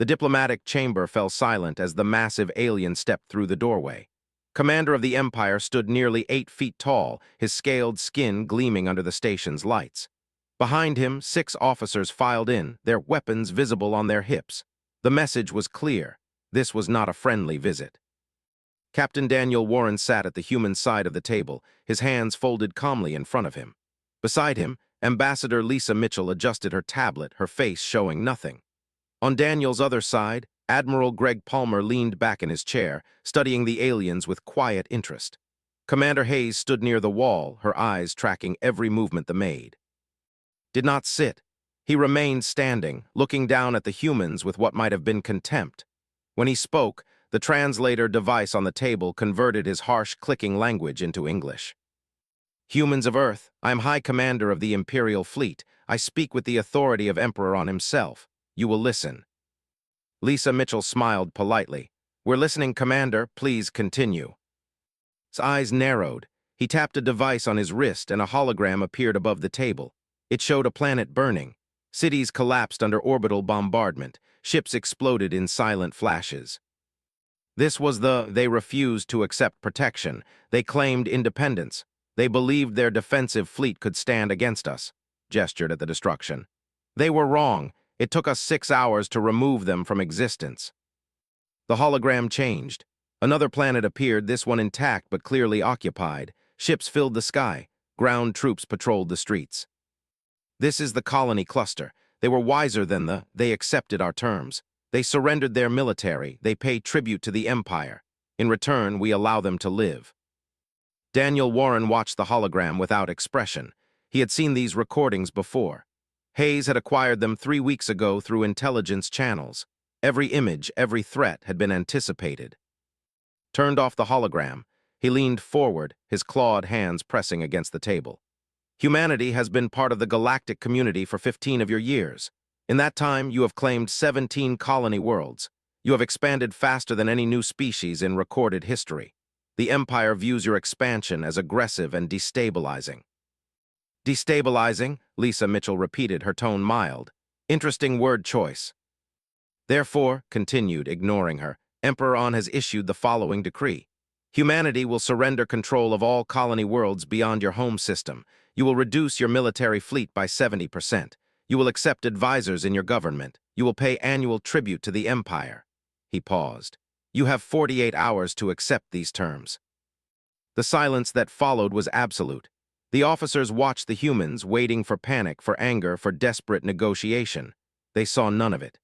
The diplomatic chamber fell silent as the massive alien stepped through the doorway. Commander of the Empire stood nearly 8 feet tall, his scaled skin gleaming under the station's lights. Behind him, 6 officers filed in, their weapons visible on their hips. The message was clear. This was not a friendly visit. Captain Daniel Warren sat at the human side of the table, his hands folded calmly in front of him. Beside him, Ambassador Lisa Mitchell adjusted her tablet, her face showing nothing. On Daniel's other side, Admiral Greg Palmer leaned back in his chair, studying the aliens with quiet interest. Commander Hayes stood near the wall, her eyes tracking every movement they made. Did not sit. He remained standing, looking down at the humans with what might have been contempt. When he spoke, the translator device on the table converted his harsh clicking language into English. Humans of Earth, I am High Commander of the Imperial Fleet. I speak with the authority of Emperor on himself. You will listen. Lisa Mitchell smiled politely. We're listening, Commander. Please continue. His eyes narrowed. He tapped a device on his wrist and a hologram appeared above the table. It showed a planet burning. Cities collapsed under orbital bombardment. Ships exploded in silent flashes. They refused to accept protection. They claimed independence. They believed their defensive fleet could stand against us, gestured at the destruction. They were wrong. It took us 6 hours to remove them from existence. The hologram changed. Another planet appeared, this one intact but clearly occupied. Ships filled the sky. Ground troops patrolled the streets. This is the colony cluster. They were wiser than they accepted our terms. They surrendered their military. They pay tribute to the Empire. In return, we allow them to live. Daniel Warren watched the hologram without expression. He had seen these recordings before. Hayes had acquired them 3 weeks ago through intelligence channels. Every image, every threat had been anticipated. Turned off the hologram, he leaned forward, his clawed hands pressing against the table. Humanity has been part of the galactic community for 15 of your years. In that time, you have claimed 17 colony worlds. You have expanded faster than any new species in recorded history. The Empire views your expansion as aggressive and destabilizing. Destabilizing, Lisa Mitchell repeated, her tone mild. Interesting word choice. Therefore, continued, ignoring her, Emperor On has issued the following decree. Humanity will surrender control of all colony worlds beyond your home system. You will reduce your military fleet by 70%. You will accept advisors in your government. You will pay annual tribute to the Empire. He paused. You have 48 hours to accept these terms. The silence that followed was absolute. The officers watched the humans, waiting for panic, for anger, for desperate negotiation. They saw none of it.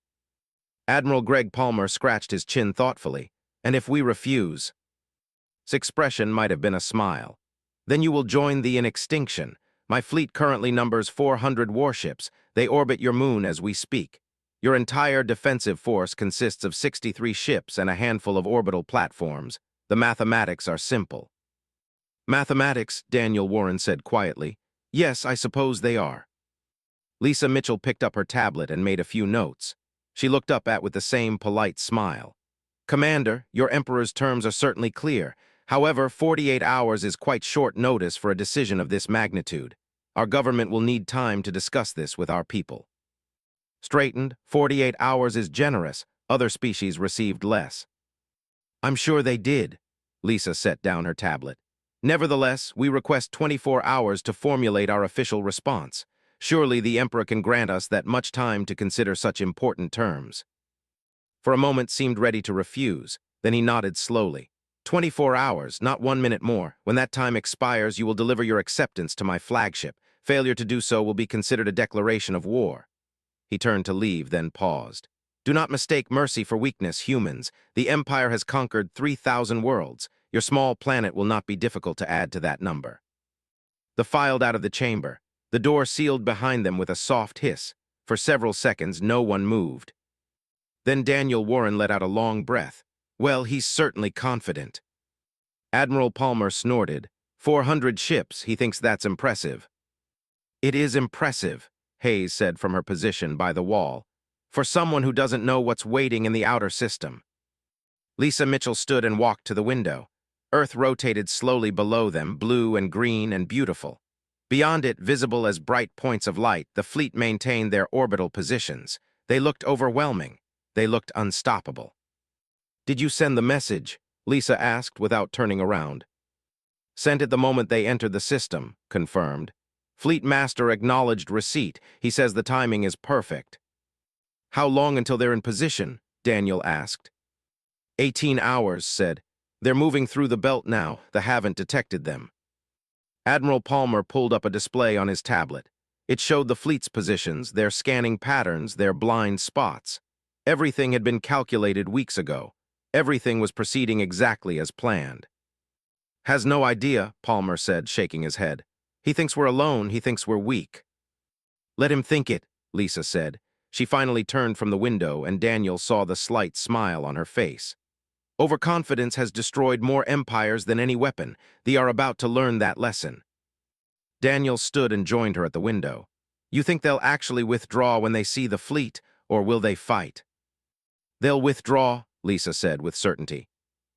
Admiral Greg Palmer scratched his chin thoughtfully. And if we refuse? His expression might have been a smile. Then you will join the in extinction. My fleet currently numbers 400 warships. They orbit your moon as we speak. Your entire defensive force consists of 63 ships and a handful of orbital platforms. The mathematics are simple. Mathematics, Daniel Warren said quietly. Yes, I suppose they are. Lisa Mitchell picked up her tablet and made a few notes. She looked up with the same polite smile. Commander, your Emperor's terms are certainly clear. However, 48 hours is quite short notice for a decision of this magnitude. Our government will need time to discuss this with our people. Straightened, 48 hours is generous. Other species received less. I'm sure they did. Lisa set down her tablet. Nevertheless, we request 24 hours to formulate our official response. Surely the Emperor can grant us that much time to consider such important terms. For a moment seemed ready to refuse, then he nodded slowly. 24 hours, not 1 minute more. When that time expires, you will deliver your acceptance to my flagship. Failure to do so will be considered a declaration of war. He turned to leave, then paused. Do not mistake mercy for weakness, humans. The Empire has conquered 3,000 worlds. Your small planet will not be difficult to add to that number. They filed out of the chamber. The door sealed behind them with a soft hiss. For several seconds, no one moved. Then Daniel Warren let out a long breath. Well, he's certainly confident. Admiral Palmer snorted. 400 ships, he thinks that's impressive. It is impressive, Hayes said from her position by the wall, for someone who doesn't know what's waiting in the outer system. Lisa Mitchell stood and walked to the window. Earth rotated slowly below them, blue and green and beautiful. Beyond it, visible as bright points of light, the fleet maintained their orbital positions. They looked overwhelming. They looked unstoppable. "Did you send the message?" Lisa asked without turning around. "Sent it the moment they entered the system," confirmed. "Fleet Master acknowledged receipt. He says the timing is perfect." "How long until they're in position?" Daniel asked. 18 hours, said. "They're moving through the belt now. They haven't detected them." Admiral Palmer pulled up a display on his tablet. It showed the fleet's positions, their scanning patterns, their blind spots. Everything had been calculated weeks ago. Everything was proceeding exactly as planned. "Has no idea," Palmer said, shaking his head. "He thinks we're alone. He thinks we're weak." "Let him think it," Lisa said. She finally turned from the window, and Daniel saw the slight smile on her face. "Overconfidence has destroyed more empires than any weapon. They are about to learn that lesson." Daniel stood and joined her at the window. "You think they'll actually withdraw when they see the fleet, or will they fight?" "They'll withdraw," Lisa said with certainty.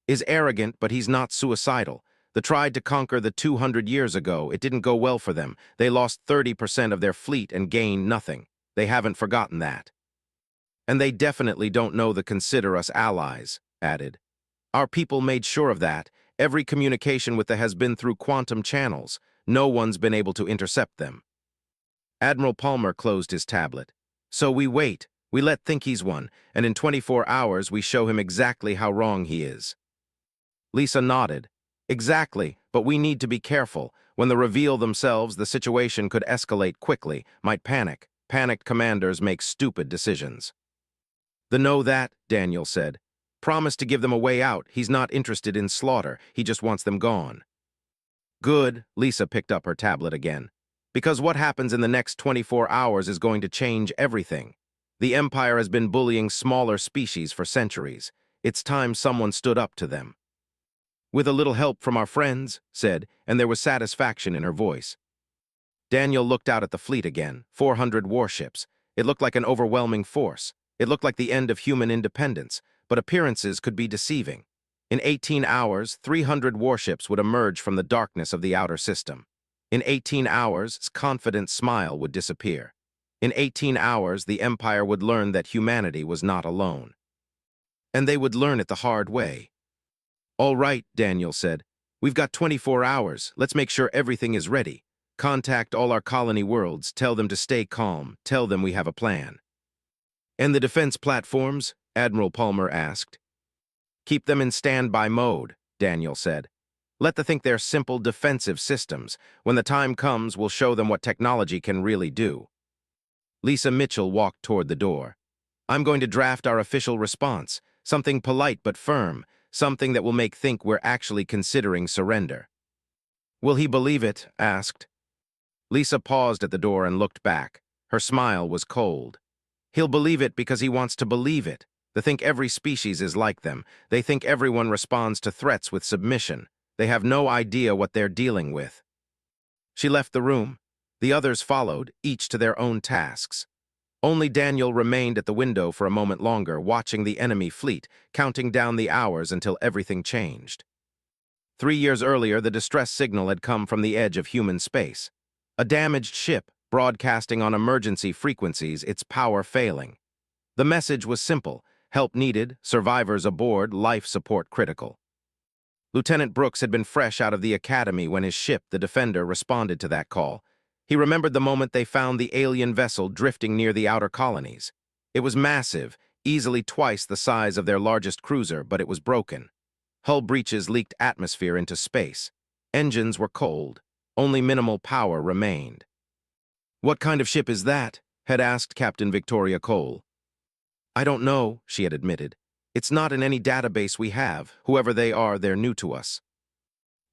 "Is arrogant, but he's not suicidal. They tried to conquer the 200 years ago. It didn't go well for them. They lost 30% of their fleet and gained nothing. They haven't forgotten that. And they definitely don't know the consider us allies," added. "Our people made sure of that. Every communication with them has been through quantum channels. No one's been able to intercept them." Admiral Palmer closed his tablet. "So we wait. We let think he's won, and in 24 hours we show him exactly how wrong he is." Lisa nodded. "Exactly, but we need to be careful. When they reveal themselves, the situation could escalate quickly, might panic. Panicked commanders make stupid decisions." "The know that," Daniel said. "Promise to give them a way out. He's not interested in slaughter. He just wants them gone." "Good," Lisa picked up her tablet again. "Because what happens in the next 24 hours is going to change everything. The Empire has been bullying smaller species for centuries. It's time someone stood up to them." "With a little help from our friends," said, and there was satisfaction in her voice. Daniel looked out at the fleet again, 400 warships. It looked like an overwhelming force. It looked like the end of human independence, but appearances could be deceiving. In 18 hours, 300 warships would emerge from the darkness of the outer system. In 18 hours, its confident smile would disappear. In 18 hours, the Empire would learn that humanity was not alone. And they would learn it the hard way. "All right," Daniel said. "We've got 24 hours. Let's make sure everything is ready. Contact all our colony worlds. Tell them to stay calm. Tell them we have a plan." "And the defense platforms?" Admiral Palmer asked. "Keep them in standby mode," Daniel said. "Let them think they're simple defensive systems. When the time comes, we'll show them what technology can really do." Lisa Mitchell walked toward the door. "I'm going to draft our official response. Something polite but firm. Something that will make think we're actually considering surrender." "Will he believe it?" asked. Lisa paused at the door and looked back. Her smile was cold. "He'll believe it because he wants to believe it. They think every species is like them. They think everyone responds to threats with submission. They have no idea what they're dealing with." She left the room. The others followed, each to their own tasks. Only Daniel remained at the window for a moment longer, watching the enemy fleet, counting down the hours until everything changed. 3 years earlier, the distress signal had come from the edge of human space. A damaged ship, broadcasting on emergency frequencies, its power failing. The message was simple: help needed, survivors aboard, life support critical. Lieutenant Brooks had been fresh out of the academy when his ship, the Defender, responded to that call. He remembered the moment they found the alien vessel drifting near the outer colonies. It was massive, easily twice the size of their largest cruiser, but it was broken. Hull breaches leaked atmosphere into space. Engines were cold. Only minimal power remained. "What kind of ship is that?" had asked Captain Victoria Cole. "I don't know," she had admitted. "It's not in any database we have. Whoever they are, they're new to us."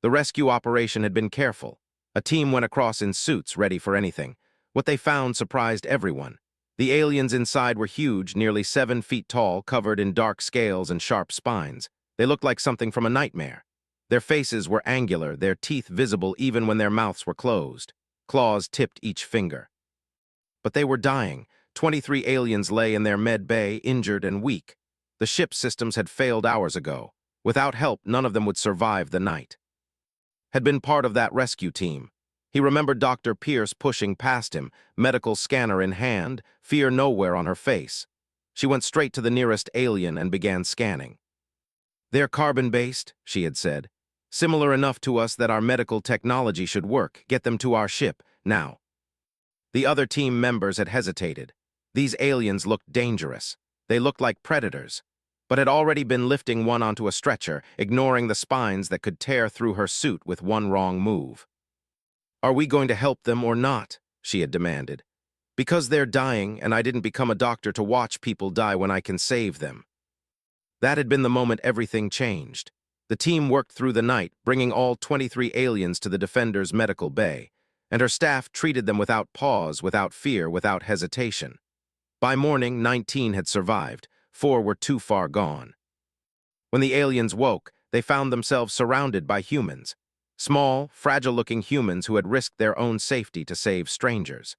The rescue operation had been careful. A team went across in suits, ready for anything. What they found surprised everyone. The aliens inside were huge, nearly 7 feet tall, covered in dark scales and sharp spines. They looked like something from a nightmare. Their faces were angular, their teeth visible even when their mouths were closed. Claws tipped each finger. But they were dying. 23 aliens lay in their med bay, injured and weak. The ship's systems had failed hours ago. Without help, none of them would survive the night. Had been part of that rescue team. He remembered Dr. Pierce pushing past him, medical scanner in hand, fear nowhere on her face. She went straight to the nearest alien and began scanning. "They're carbon-based," she had said. "Similar enough to us that our medical technology should work. Get them to our ship, now." The other team members had hesitated. These aliens looked dangerous. They looked like predators, but had already been lifting one onto a stretcher, ignoring the spines that could tear through her suit with one wrong move. "Are we going to help them or not?" she had demanded. "Because they're dying, and I didn't become a doctor to watch people die when I can save them." That had been the moment everything changed. The team worked through the night, bringing all 23 aliens to the Defender's medical bay, and her staff treated them without pause, without fear, without hesitation. By morning, 19 had survived. 4 were too far gone. When the aliens woke, they found themselves surrounded by humans. Small, fragile-looking humans who had risked their own safety to save strangers.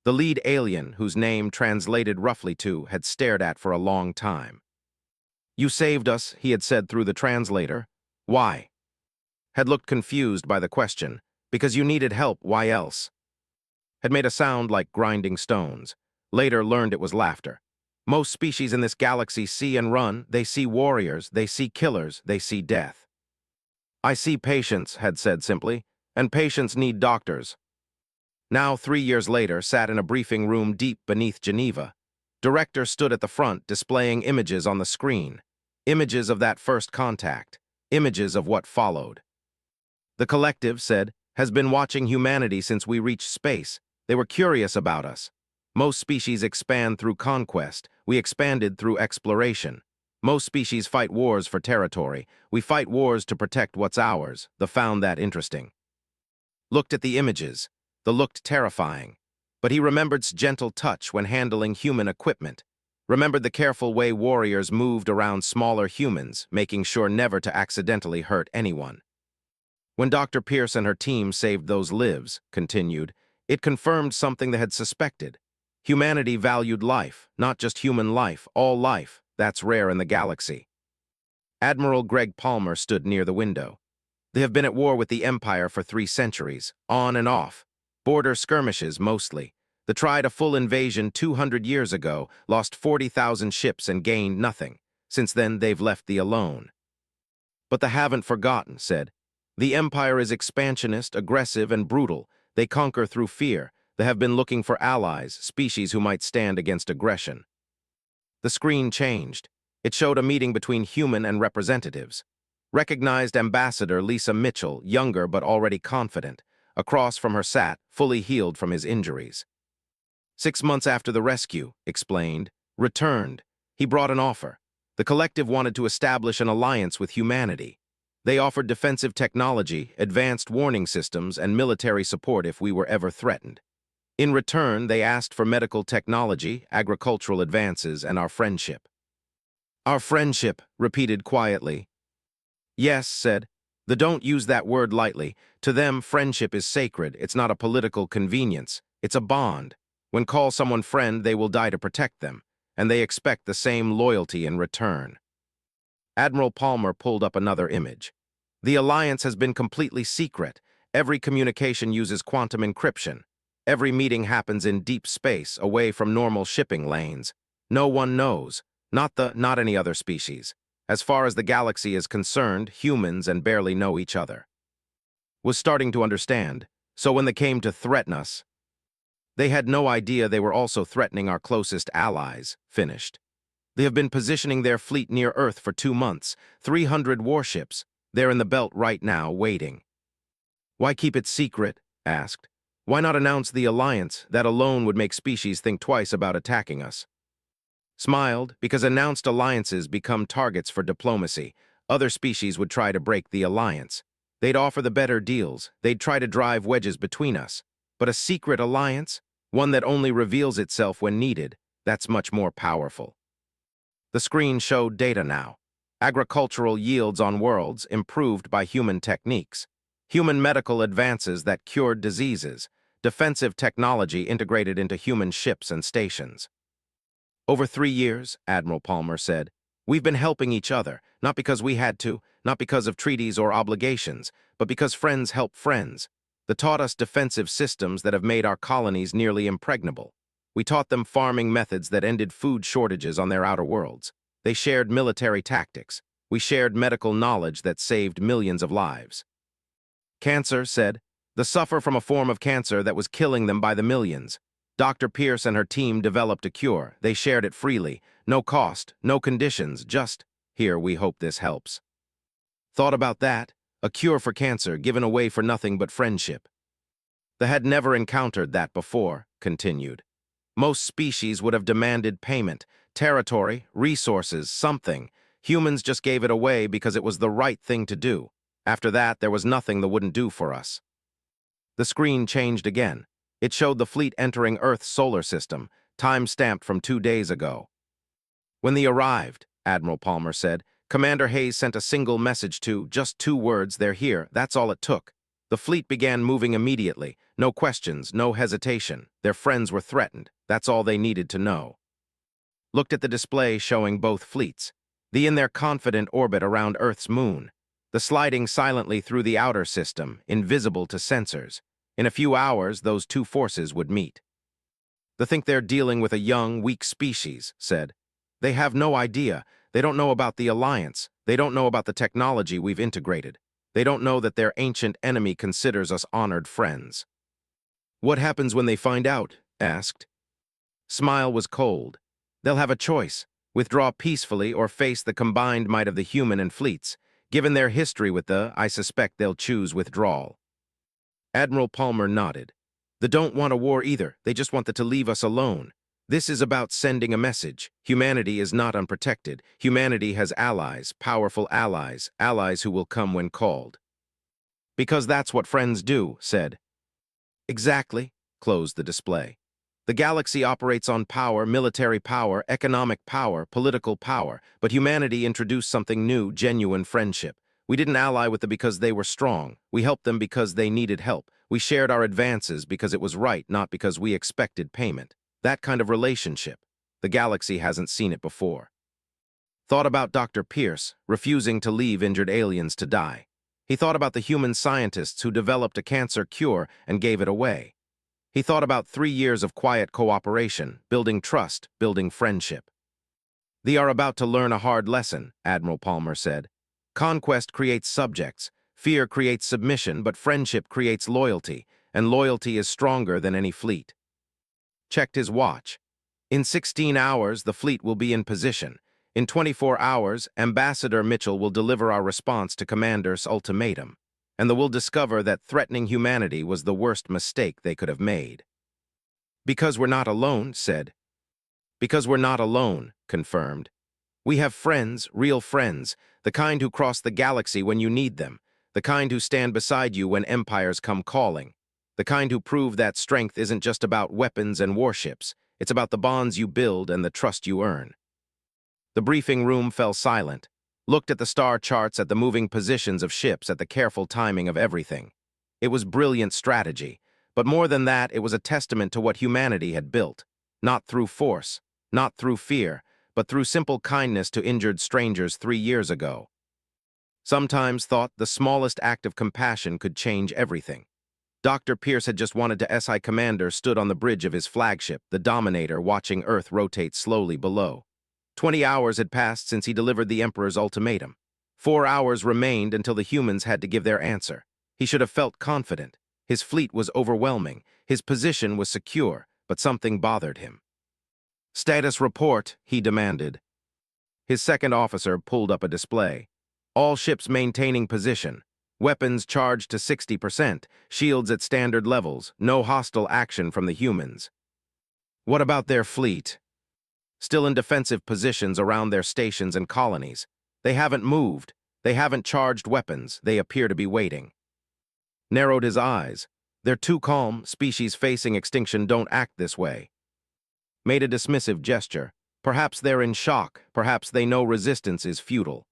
The lead alien, whose name translated roughly to, had stared at for a long time. "You saved us," he had said through the translator. "Why?" Had looked confused by the question. "Because you needed help, why else?" Had made a sound like grinding stones. Later learned it was laughter. Most species in this galaxy see and run. They see warriors, they see killers, they see death. "I see patients," had said simply, "and patients need doctors." Now, 3 years later, sat in a briefing room deep beneath Geneva. Director stood at the front, displaying images on the screen. Images of that first contact. Images of what followed. "The collective," said, "has been watching humanity since we reached space. They were curious about us. Most species expand through conquest. We expanded through exploration. Most species fight wars for territory. We fight wars to protect what's ours. The found that interesting." Looked at the images. The looked terrifying. But he remembered's gentle touch when handling human equipment. Remembered the careful way warriors moved around smaller humans, making sure never to accidentally hurt anyone. "When Dr. Pierce and her team saved those lives," continued, "it confirmed something they had suspected. Humanity valued life, not just human life, all life. That's rare in the galaxy." Admiral Greg Palmer stood near the window. "They have been at war with the Empire for 3 centuries, on and off. Border skirmishes, mostly. They tried a full invasion 200 years ago, lost 40,000 ships and gained nothing. Since then, they've left the alone." "But they haven't forgotten," said. "The Empire is expansionist, aggressive, and brutal. They conquer through fear. They have been looking for allies, species who might stand against aggression." The screen changed. It showed a meeting between human and representatives. Recognized Ambassador Lisa Mitchell, younger but already confident. Across from her sat, fully healed from his injuries. "6 months after the rescue," explained, "returned. He brought an offer. The collective wanted to establish an alliance with humanity. They offered defensive technology, advanced warning systems, and military support if we were ever threatened. In return, they asked for medical technology, agricultural advances, and our friendship." "Our friendship," repeated quietly. "Yes," said. "They don't use that word lightly. To them, friendship is sacred. It's not a political convenience. It's a bond. When call someone friend, they will die to protect them, and they expect the same loyalty in return." Admiral Palmer pulled up another image. "The alliance has been completely secret. Every communication uses quantum encryption. Every meeting happens in deep space, away from normal shipping lanes. No one knows. Not any other species. As far as the galaxy is concerned, humans and barely know each other." Was starting to understand. So when they came to threaten us, they had no idea they were also threatening our closest allies. Finished. "They have been positioning their fleet near Earth for 2 months. 300 warships. They're in the belt right now, waiting." "Why keep it secret?" asked. "Why not announce the alliance? That alone would make species think twice about attacking us." Smiled, because announced alliances become targets for diplomacy. Other species would try to break the alliance. They'd offer the better deals. They'd try to drive wedges between us. But a secret alliance? One that only reveals itself when needed. That's much more powerful. The screen showed data now. Agricultural yields on worlds improved by human techniques. Human medical advances that cured diseases. Defensive technology integrated into human ships and stations. "Over 3 years," Admiral Palmer said, "we've been helping each other, not because we had to, not because of treaties or obligations, but because friends help friends. They taught us defensive systems that have made our colonies nearly impregnable. We taught them farming methods that ended food shortages on their outer worlds. They shared military tactics. We shared medical knowledge that saved millions of lives. Cancer said, they suffer from a form of cancer that was killing them by the millions. Dr. Pierce and her team developed a cure. They shared it freely. No cost, no conditions, just, here, we hope this helps. Thought about that? A cure for cancer given away for nothing but friendship. They had never encountered that before, continued. Most species would have demanded payment, territory, resources, something. Humans just gave it away because it was the right thing to do. After that, there was nothing that wouldn't do for us. The screen changed again. It showed the fleet entering Earth's solar system, time-stamped from 2 days ago. When they arrived, Admiral Palmer said, Commander Hayes sent a single message to, just 2 words, they're here, that's all it took. The fleet began moving immediately. No questions, no hesitation. Their friends were threatened. That's all they needed to know. Looked at the display showing both fleets. The in their confident orbit around Earth's moon. The sliding silently through the outer system, invisible to sensors. In a few hours, those 2 forces would meet. They think they're dealing with a young, weak species, said. They have no idea. They don't know about the alliance. They don't know about the technology we've integrated. They don't know that their ancient enemy considers us honored friends. What happens when they find out? Asked. Smile was cold. They'll have a choice. Withdraw peacefully or face the combined might of the human and fleets. Given their history with I suspect they'll choose withdrawal. Admiral Palmer nodded. They don't want a war either. They just want to leave us alone. This is about sending a message. Humanity is not unprotected. Humanity has allies, powerful allies, allies who will come when called. Because that's what friends do, said. Exactly, closed the display. The galaxy operates on power, military power, economic power, political power, but humanity introduced something new, genuine friendship. We didn't ally with them because they were strong. We helped them because they needed help. We shared our advances because it was right, not because we expected payment. That kind of relationship. The galaxy hasn't seen it before. Thought about Dr. Pierce, refusing to leave injured aliens to die. He thought about the human scientists who developed a cancer cure and gave it away. He thought about 3 years of quiet cooperation, building trust, building friendship. They are about to learn a hard lesson, Admiral Palmer said. Conquest creates subjects, fear creates submission, but friendship creates loyalty, and loyalty is stronger than any fleet. Checked his watch. In 16 hours, the fleet will be in position. In 24 hours, Ambassador Mitchell will deliver our response to Commander's ultimatum, and they will discover that threatening humanity was the worst mistake they could have made. Because we're not alone, said. Because we're not alone, confirmed. We have friends, real friends, the kind who cross the galaxy when you need them, the kind who stand beside you when empires come calling. The kind who prove that strength isn't just about weapons and warships, it's about the bonds you build and the trust you earn. The briefing room fell silent, looked at the star charts, at the moving positions of ships, at the careful timing of everything. It was brilliant strategy, but more than that, it was a testament to what humanity had built, not through force, not through fear, but through simple kindness to injured strangers 3 years ago. Sometimes thought the smallest act of compassion could change everything. Dr. Pierce had just wanted to SI Commander stood on the bridge of his flagship, the Dominator, watching Earth rotate slowly below. 20 hours had passed since he delivered the Emperor's ultimatum. 4 hours remained until the humans had to give their answer. He should have felt confident. His fleet was overwhelming. His position was secure, but something bothered him. Status report, he demanded. His second officer pulled up a display. All ships maintaining position. Weapons charged to 60%, shields at standard levels, no hostile action from the humans. What about their fleet? Still in defensive positions around their stations and colonies. They haven't moved. They haven't charged weapons. They appear to be waiting. Narrowed his eyes. They're too calm. Species facing extinction don't act this way. Made a dismissive gesture. Perhaps they're in shock. Perhaps they know resistance is futile.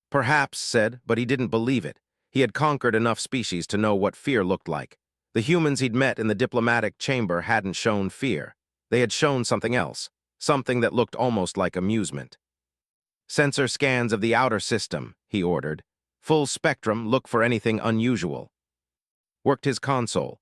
Perhaps, said, but he didn't believe it. He had conquered enough species to know what fear looked like. The humans he'd met in the diplomatic chamber hadn't shown fear. They had shown something else, something that looked almost like amusement. Sensor scans of the outer system, he ordered. Full spectrum, look for anything unusual. Worked his console.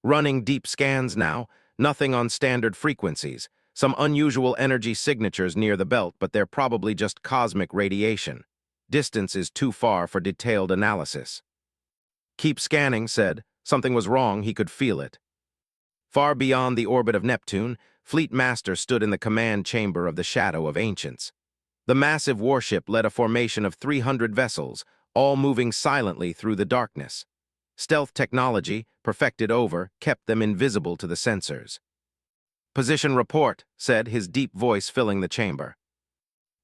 Running deep scans now. Nothing on standard frequencies. Some unusual energy signatures near the belt, but they're probably just cosmic radiation. Distance is too far for detailed analysis. Keep scanning, said. Something was wrong, he could feel it. Far beyond the orbit of Neptune, Fleet Master stood in the command chamber of the Shadow of Ancients. The massive warship led a formation of 300 vessels, all moving silently through the darkness. Stealth technology, perfected over, kept them invisible to the sensors. "Position report," said, his deep voice filling the chamber.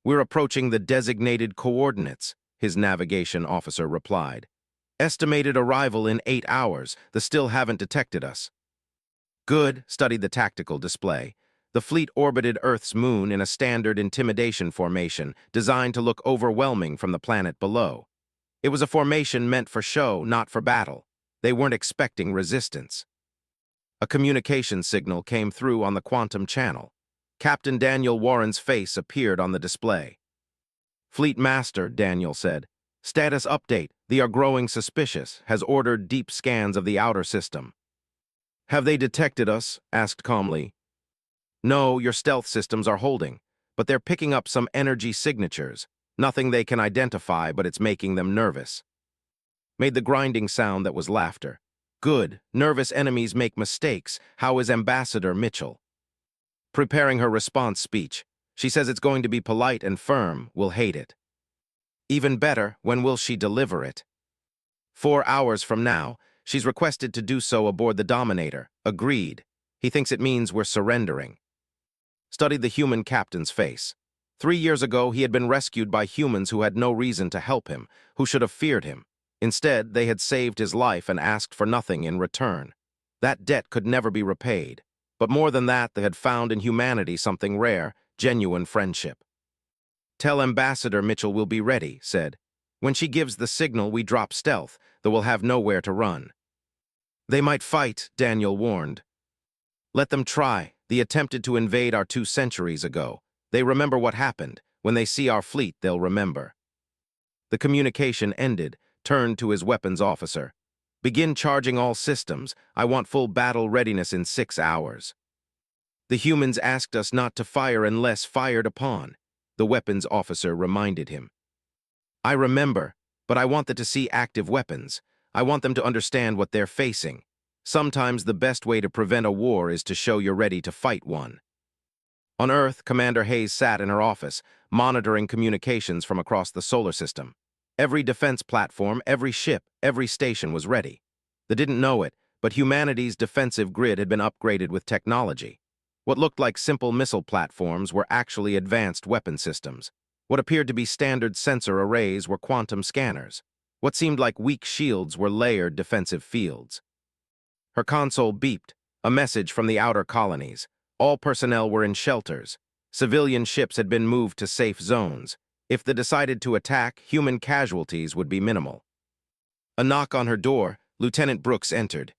"We're approaching the designated coordinates," his navigation officer replied. "Estimated arrival in 8 hours. They still haven't detected us." Good, studied the tactical display. The fleet orbited Earth's moon in a standard intimidation formation designed to look overwhelming from the planet below. It was a formation meant for show, not for battle. They weren't expecting resistance. A communication signal came through on the quantum channel. Captain Daniel Warren's face appeared on the display. "Fleet Master," Daniel said. "Status update. They are growing suspicious. Has ordered deep scans of the outer system." "Have they detected us?" asked calmly. "No, your stealth systems are holding, but they're picking up some energy signatures. Nothing they can identify, but it's making them nervous." Made the grinding sound that was laughter. "Good. Nervous enemies make mistakes. How is Ambassador Mitchell?" Preparing her response speech. "She says it's going to be polite and firm. We'll hate it." "Even better, when will she deliver it?" 4 hours from now. She's requested to do so aboard the Dominator. Agreed. He thinks it means we're surrendering. Studied the human captain's face. 3 years ago, he had been rescued by humans who had no reason to help him, who should have feared him. Instead, they had saved his life and asked for nothing in return. That debt could never be repaid. But more than that, they had found in humanity something rare, genuine friendship. "Tell Ambassador Mitchell we'll be ready," said. "When she gives the signal, we drop stealth, though we'll have nowhere to run." "They might fight," Daniel warned. "Let them try. They attempted to invade our 2 centuries ago. They remember what happened. When they see our fleet, they'll remember." The communication ended, turned to his weapons officer. "Begin charging all systems. I want full battle readiness in 6 hours." "The humans asked us not to fire unless fired upon," the weapons officer reminded him. "I remember, but I want them to see active weapons. I want them to understand what they're facing. Sometimes the best way to prevent a war is to show you're ready to fight one." On Earth, Commander Hayes sat in her office, monitoring communications from across the solar system. Every defense platform, every ship, every station was ready. They didn't know it, but humanity's defensive grid had been upgraded with technology. What looked like simple missile platforms were actually advanced weapon systems. What appeared to be standard sensor arrays were quantum scanners. What seemed like weak shields were layered defensive fields. Her console beeped, a message from the outer colonies. All personnel were in shelters. Civilian ships had been moved to safe zones. If they decided to attack, human casualties would be minimal. A knock on her door. Lieutenant Brooks entered.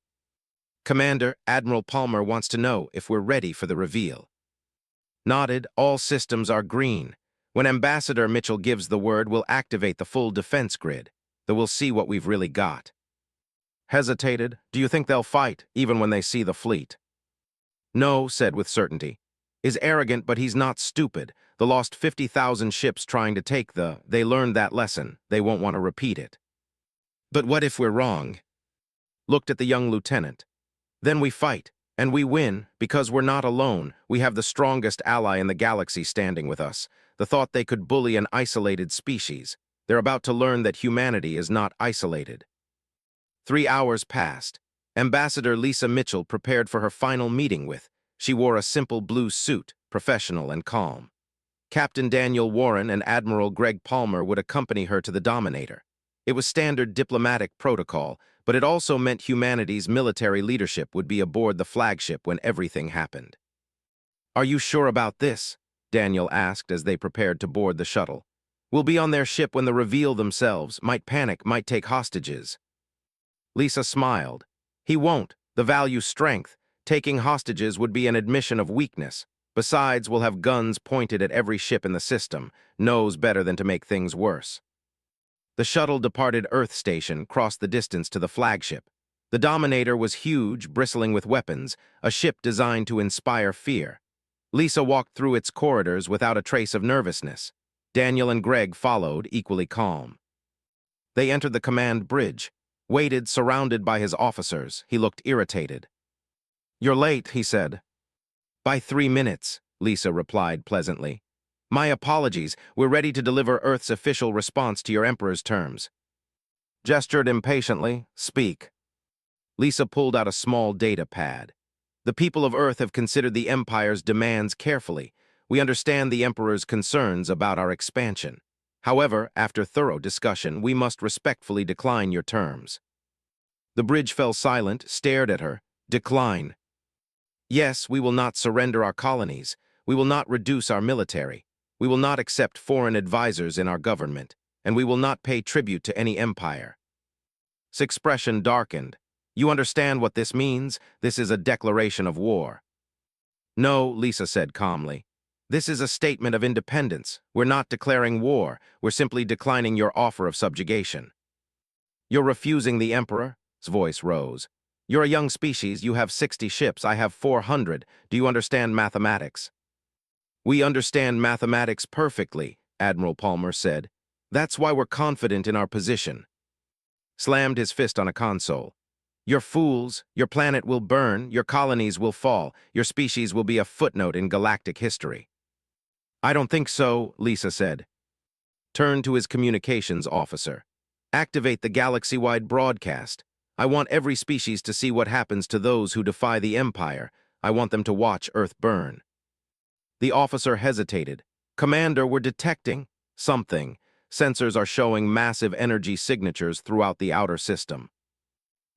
"Commander, Admiral Palmer wants to know if we're ready for the reveal." Nodded. "All systems are green. When Ambassador Mitchell gives the word, we'll activate the full defense grid. Then we'll see what we've really got." Hesitated. "Do you think they'll fight, even when they see the fleet?" "No," said with certainty. "Is arrogant, but he's not stupid. They lost 50,000 ships trying to take They learned that lesson. They won't want to repeat it." "But what if we're wrong?" Looked at the young lieutenant. "Then we fight, and we win, because we're not alone. We have the strongest ally in the galaxy standing with us. The thought they could bully an isolated species. They're about to learn that humanity is not isolated." 3 hours passed. Ambassador Lisa Mitchell prepared for her final meeting with. She wore a simple blue suit, professional and calm. Captain Daniel Warren and Admiral Greg Palmer would accompany her to the Dominator. It was standard diplomatic protocol, but it also meant humanity's military leadership would be aboard the flagship when everything happened. "Are you sure about this?" Daniel asked as they prepared to board the shuttle. "We'll be on their ship when they reveal themselves. Might panic, might take hostages." Lisa smiled. "He won't. The value strength. Taking hostages would be an admission of weakness. Besides, we'll have guns pointed at every ship in the system. Knows better than to make things worse." The shuttle departed Earth Station, crossed the distance to the flagship. The Dominator was huge, bristling with weapons, a ship designed to inspire fear. Lisa walked through its corridors without a trace of nervousness. Daniel and Greg followed, equally calm. They entered the command bridge. Waited, surrounded by his officers. He looked irritated. "You're late," he said. "By 3 minutes," Lisa replied pleasantly. "My apologies. We're ready to deliver Earth's official response to your Emperor's terms." Gestured impatiently, "Speak." Lisa pulled out a small data pad. "The people of Earth have considered the Empire's demands carefully. We understand the Emperor's concerns about our expansion. However, after thorough discussion, we must respectfully decline your terms." The bridge fell silent, stared at her. "Decline." "Yes, we will not surrender our colonies. We will not reduce our military. We will not accept foreign advisors in our government. And we will not pay tribute to any empire." His expression darkened. "You understand what this means? This is a declaration of war." "No," Lisa said calmly. "This is a statement of independence. We're not declaring war. We're simply declining your offer of subjugation." "You're refusing the Emperor?" His voice rose. "You're a young species. You have 60 ships. I have 400. Do you understand mathematics?" "We understand mathematics perfectly," Admiral Palmer said. "That's why we're confident in our position." Slammed his fist on a console. "You're fools. Your planet will burn. Your colonies will fall. Your species will be a footnote in galactic history." "I don't think so," Lisa said. Turned to his communications officer. "Activate the galaxy-wide broadcast. I want every species to see what happens to those who defy the Empire. I want them to watch Earth burn." The officer hesitated. "Commander, we're detecting something. Sensors are showing massive energy signatures throughout the outer system."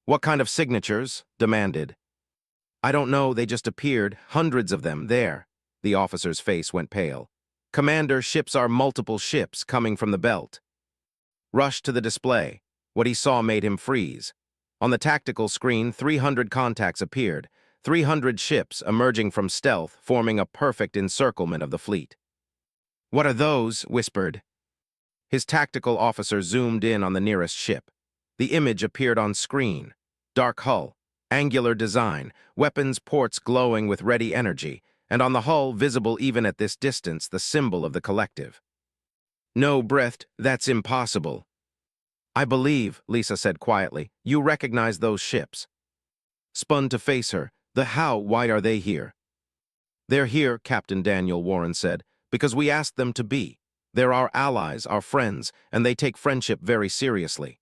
"What kind of signatures?" demanded. "I don't know, they just appeared, hundreds of them, there." The officer's face went pale. "Commander, ships are multiple ships coming from the belt." Rushed to the display. What he saw made him freeze. On the tactical screen, 300 contacts appeared, 300 ships emerging from stealth, forming a perfect encirclement of the fleet. "What are those?" whispered. His tactical officer zoomed in on the nearest ship. The image appeared on screen. Dark hull, angular design, weapons ports glowing with ready energy, and on the hull, visible even at this distance, the symbol of the collective. "No, Breath, that's impossible." "I believe," Lisa said quietly, "you recognize those ships." Spun to face her. Why are they here?" "They're here," Captain Daniel Warren said, "because we asked them to be. They're our allies, our friends, and they take friendship very seriously."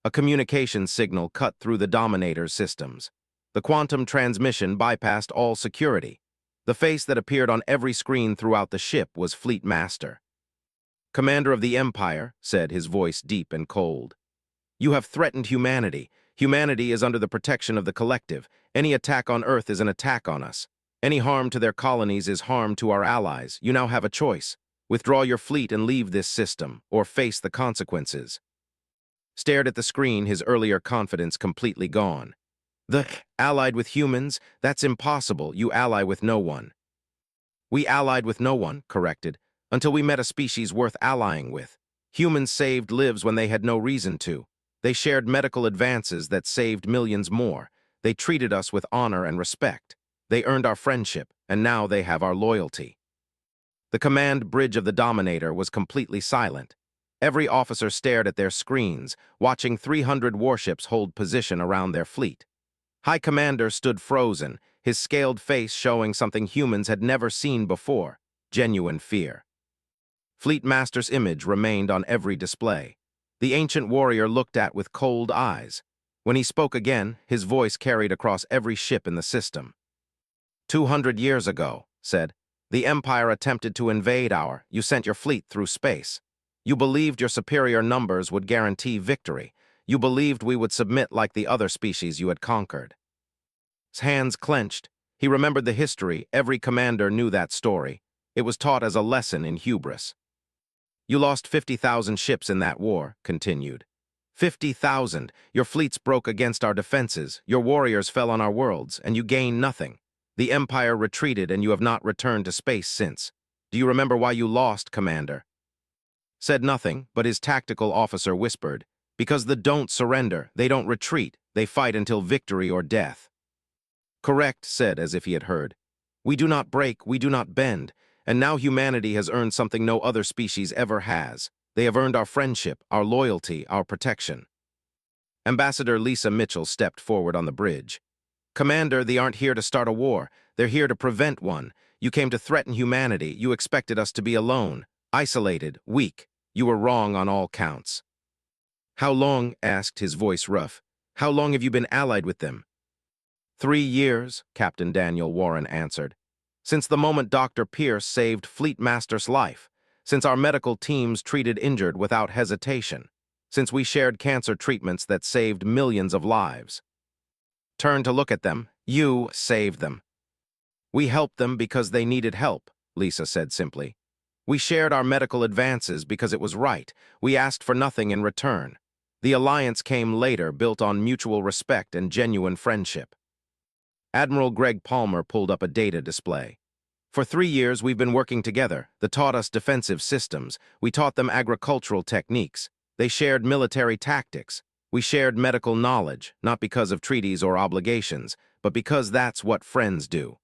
A communication signal cut through the Dominator's systems. The quantum transmission bypassed all security. The face that appeared on every screen throughout the ship was Fleet Master. "Commander of the Empire," said, his voice deep and cold. "You have threatened humanity. Humanity is under the protection of the collective. Any attack on Earth is an attack on us. Any harm to their colonies is harm to our allies. You now have a choice. Withdraw your fleet and leave this system, or face the consequences." Stared at the screen, his earlier confidence completely gone. Allied with humans? That's impossible. You ally with no one." "We allied with no one," corrected, "until we met a species worth allying with. Humans saved lives when they had no reason to. They shared medical advances that saved millions more. They treated us with honor and respect. They earned our friendship, and now they have our loyalty." The command bridge of the Dominator was completely silent. Every officer stared at their screens, watching 300 warships hold position around their fleet. High Commander stood frozen, his scaled face showing something humans had never seen before: genuine fear. Fleet Master's image remained on every display. The ancient warrior looked at with cold eyes. When he spoke again, his voice carried across every ship in the system. 200 years ago," said, "the Empire attempted to invade you sent your fleet through space. You believed your superior numbers would guarantee victory. You believed we would submit like the other species you had conquered." His hands clenched. He remembered the history. Every commander knew that story. It was taught as a lesson in hubris. "You lost 50,000 ships in that war," continued. 50,000. Your fleets broke against our defenses, your warriors fell on our worlds, and you gained nothing. The Empire retreated, and you have not returned to space since. Do you remember why you lost, Commander?" Said nothing, but his tactical officer whispered, "Because the don't surrender, they don't retreat, They fight until victory or death. Correct, said as if he had heard. We do not break, we do not bend, and now humanity has earned something no other species ever has. They have earned our friendship, our loyalty, our protection. Ambassador Lisa Mitchell stepped forward on the bridge. Commander, they aren't here to start a war. They're here to prevent one. You came to threaten humanity. You expected us to be alone, isolated, weak. You were wrong on all counts. How long, asked, his voice rough, how long have you been allied with them? 3 years, Captain Daniel Warren answered. Since the moment Dr. Pierce saved Fleet Master's life. Since our medical teams treated injured without hesitation. Since we shared cancer treatments that saved millions of lives. Turn to look at them. You saved them. We helped them because they needed help, Lisa said simply. We shared our medical advances because it was right. We asked for nothing in return. The alliance came later, built on mutual respect and genuine friendship. Admiral Greg Palmer pulled up a data display. For 3 years, we've been working together. They taught us defensive systems. We taught them agricultural techniques. They shared military tactics. We shared medical knowledge, not because of treaties or obligations, but because that's what friends do.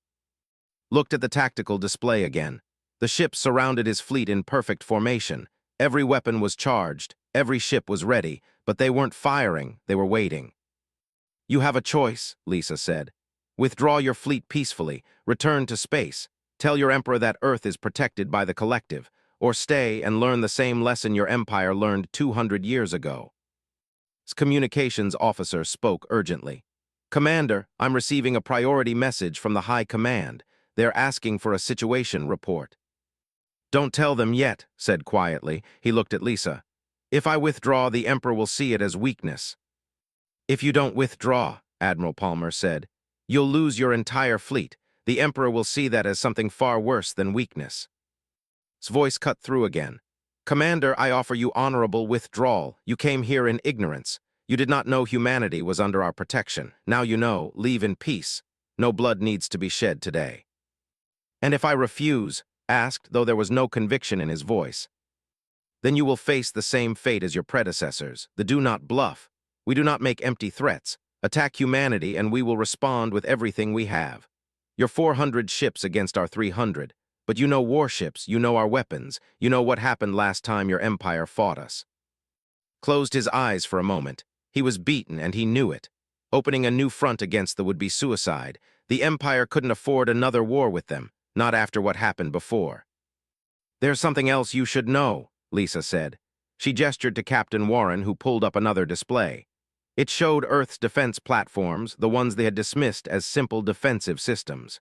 Looked at the tactical display again. The ships surrounded his fleet in perfect formation. Every weapon was charged. Every ship was ready, but they weren't firing. They were waiting. You have a choice, Lisa said. Withdraw your fleet peacefully, return to space, tell your emperor that Earth is protected by the collective, or stay and learn the same lesson your empire learned 200 years ago. His communications officer spoke urgently. Commander, I'm receiving a priority message from the High Command. They're asking for a situation report. Don't tell them yet, said quietly. He looked at Lisa. If I withdraw, the Emperor will see it as weakness. If you don't withdraw, Admiral Palmer said, you'll lose your entire fleet. The Emperor will see that as something far worse than weakness. His voice cut through again. Commander, I offer you honorable withdrawal. You came here in ignorance. You did not know humanity was under our protection. Now you know. Leave in peace. No blood needs to be shed today. And if I refuse, asked, though there was no conviction in his voice, then you will face the same fate as your predecessors. The do not bluff. We do not make empty threats. Attack humanity and we will respond with everything we have. Your 400 ships against our 300. But you know warships, you know our weapons, you know what happened last time your empire fought us. Closed his eyes for a moment. He was beaten and he knew it. Opening a new front against the would-be suicide, the empire couldn't afford another war with them, not after what happened before. There's something else you should know, Lisa said. She gestured to Captain Warren, who pulled up another display. It showed Earth's defense platforms, the ones they had dismissed as simple defensive systems.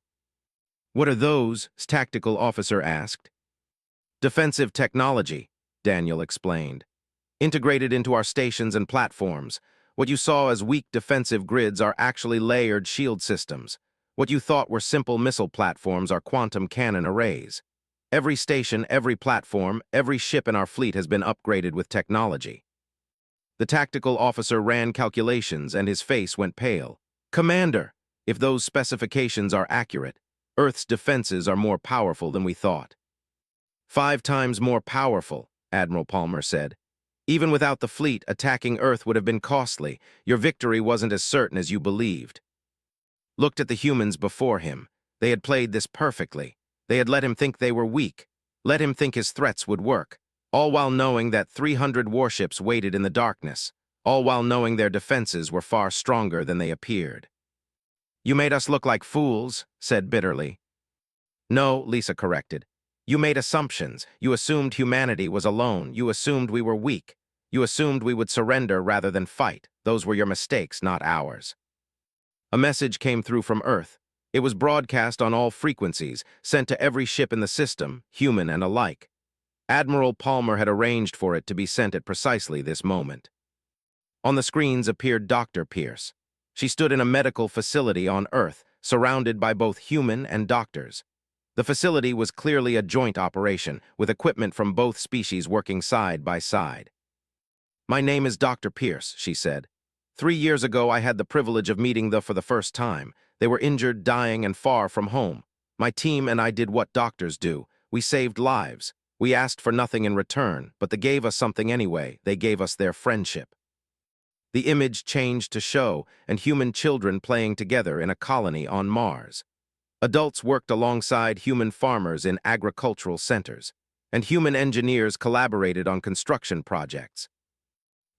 What are those? Tactical officer asked. Defensive technology, Daniel explained. Integrated into our stations and platforms. What you saw as weak defensive grids are actually layered shield systems. What you thought were simple missile platforms are quantum cannon arrays. Every station, every platform, every ship in our fleet has been upgraded with technology. The tactical officer ran calculations and his face went pale. Commander, if those specifications are accurate, Earth's defenses are more powerful than we thought. 5 times more powerful, Admiral Palmer said. Even without the fleet, attacking Earth would have been costly. Your victory wasn't as certain as you believed. Looked at the humans before him. They had played this perfectly. They had let him think they were weak. Let him think his threats would work. All while knowing that 300 warships waited in the darkness. All while knowing their defenses were far stronger than they appeared. You made us look like fools, said bitterly. No, Lisa corrected. You made assumptions. You assumed humanity was alone. You assumed we were weak. You assumed we would surrender rather than fight. Those were your mistakes, not ours. A message came through from Earth. It was broadcast on all frequencies, sent to every ship in the system, human and alike. Admiral Palmer had arranged for it to be sent at precisely this moment. On the screens appeared Dr. Pierce. She stood in a medical facility on Earth, surrounded by both human and doctors. The facility was clearly a joint operation, with equipment from both species working side by side. My name is Dr. Pierce, she said. 3 years ago, I had the privilege of meeting them for the first time. They were injured, dying, and far from home. My team and I did what doctors do. We saved lives. We asked for nothing in return, but they gave us something anyway. They gave us their friendship. The image changed to show and human children playing together in a colony on Mars. Adults worked alongside human farmers in agricultural centers, and human engineers collaborated on construction projects.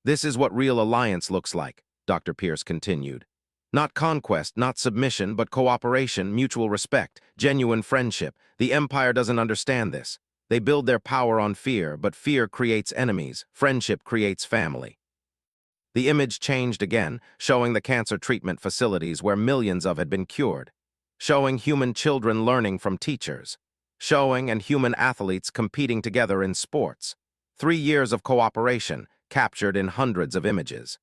This is what real alliance looks like, Dr. Pierce continued. Not conquest, not submission, but cooperation, mutual respect, genuine friendship. The Empire doesn't understand this. They build their power on fear, but fear creates enemies. Friendship creates family. The image changed again, showing the cancer treatment facilities where millions of had been cured, showing human children learning from teachers, showing and human athletes competing together in sports. 3 years of cooperation, captured in hundreds of images.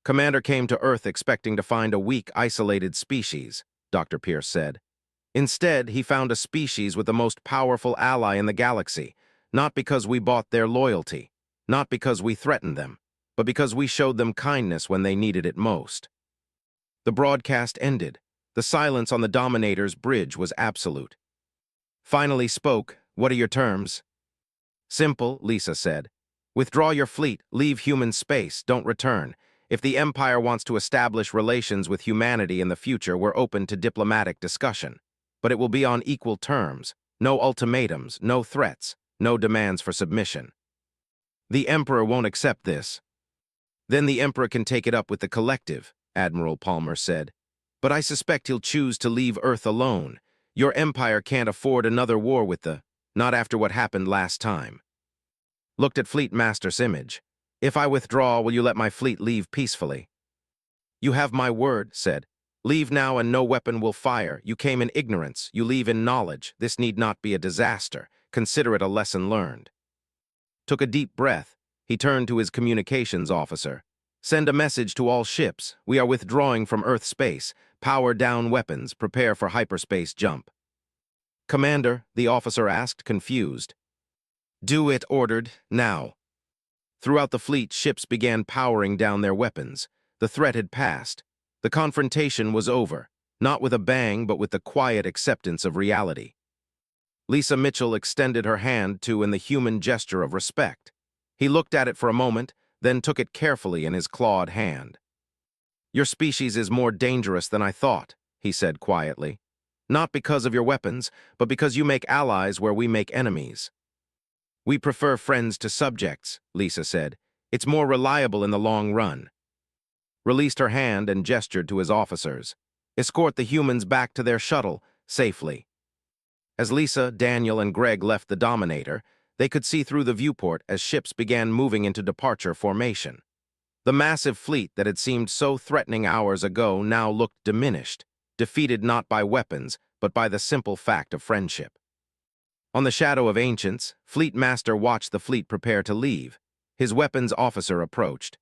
Commander came to Earth expecting to find a weak, isolated species, Dr. Pierce said. Instead, he found a species with the most powerful ally in the galaxy, not because we bought their loyalty, not because we threatened them, but because we showed them kindness when they needed it most. The broadcast ended. The silence on the Dominator's bridge was absolute. Finally spoke, "What are your terms?" "Simple," Lisa said. "Withdraw your fleet, leave human space, don't return. If the Empire wants to establish relations with humanity in the future, we're open to diplomatic discussion. But it will be on equal terms. No ultimatums, no threats, no demands for submission." "The Emperor won't accept this." "Then the Emperor can take it up with the collective," Admiral Palmer said. "But I suspect he'll choose to leave Earth alone. Your Empire can't afford another war with not after what happened last time." Looked at Fleet Master's image. "If I withdraw, will you let my fleet leave peacefully?" "You have my word," said. "Leave now and no weapon will fire. You came in ignorance, you leave in knowledge. This need not be a disaster. Consider it a lesson learned." Took a deep breath. He turned to his communications officer. "Send a message to all ships. We are withdrawing from Earth space. Power down weapons. Prepare for hyperspace jump." "Commander," the officer asked, confused. "Do it," ordered, "now." Throughout the fleet, ships began powering down their weapons. The threat had passed. The confrontation was over, not with a bang, but with the quiet acceptance of reality. Lisa Mitchell extended her hand in the human gesture of respect. He looked at it for a moment, then took it carefully in his clawed hand. "Your species is more dangerous than I thought," he said quietly. "Not because of your weapons, but because you make allies where we make enemies." "We prefer friends to subjects," Lisa said. "It's more reliable in the long run." Released her hand and gestured to his officers. "Escort the humans back to their shuttle, safely." As Lisa, Daniel, and Greg left the Dominator, they could see through the viewport as ships began moving into departure formation. The massive fleet that had seemed so threatening hours ago now looked diminished, defeated not by weapons, but by the simple fact of friendship. On the Shadow of Ancients, Fleet Master watched the fleet prepare to leave. His weapons officer approached.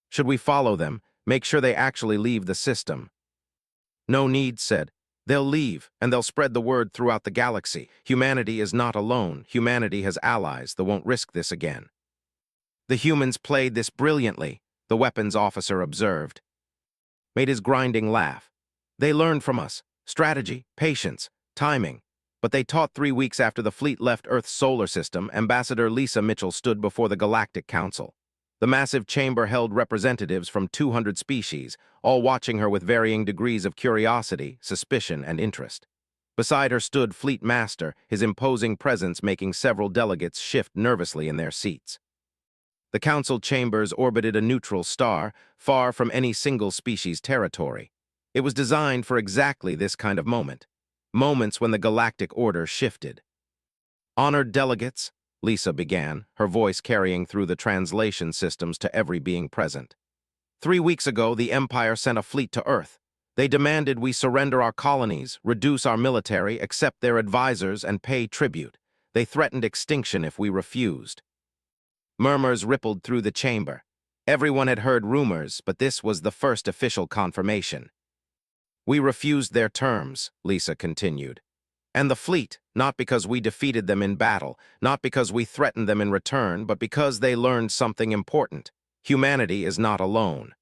"Should we follow them? Make sure they actually leave the system." "No need," said. "They'll leave, and they'll spread the word throughout the galaxy. Humanity is not alone. Humanity has allies that won't risk this again." "The humans played this brilliantly," the weapons officer observed. Made his grinding laugh. "They learned from us. Strategy, patience, timing. But they taught 3 weeks after the fleet left Earth's solar system, Ambassador Lisa Mitchell stood before the Galactic Council. The massive chamber held representatives from 200 species, all watching her with varying degrees of curiosity, suspicion, and interest. Beside her stood Fleet Master, his imposing presence making several delegates shift nervously in their seats. The council chambers orbited a neutral star, far from any single species' territory. It was designed for exactly this kind of moment. Moments when the galactic order shifted. "Honored delegates," Lisa began, her voice carrying through the translation systems to every being present. "3 weeks ago, the Empire sent a fleet to Earth. They demanded we surrender our colonies, reduce our military, accept their advisors, and pay tribute. They threatened extinction if we refused." Murmurs rippled through the chamber. Everyone had heard rumors, but this was the first official confirmation. "We refused their terms," Lisa continued. "And the fleet, not because we defeated them in battle, not because we threatened them in return, but because they learned something important. Humanity is not alone."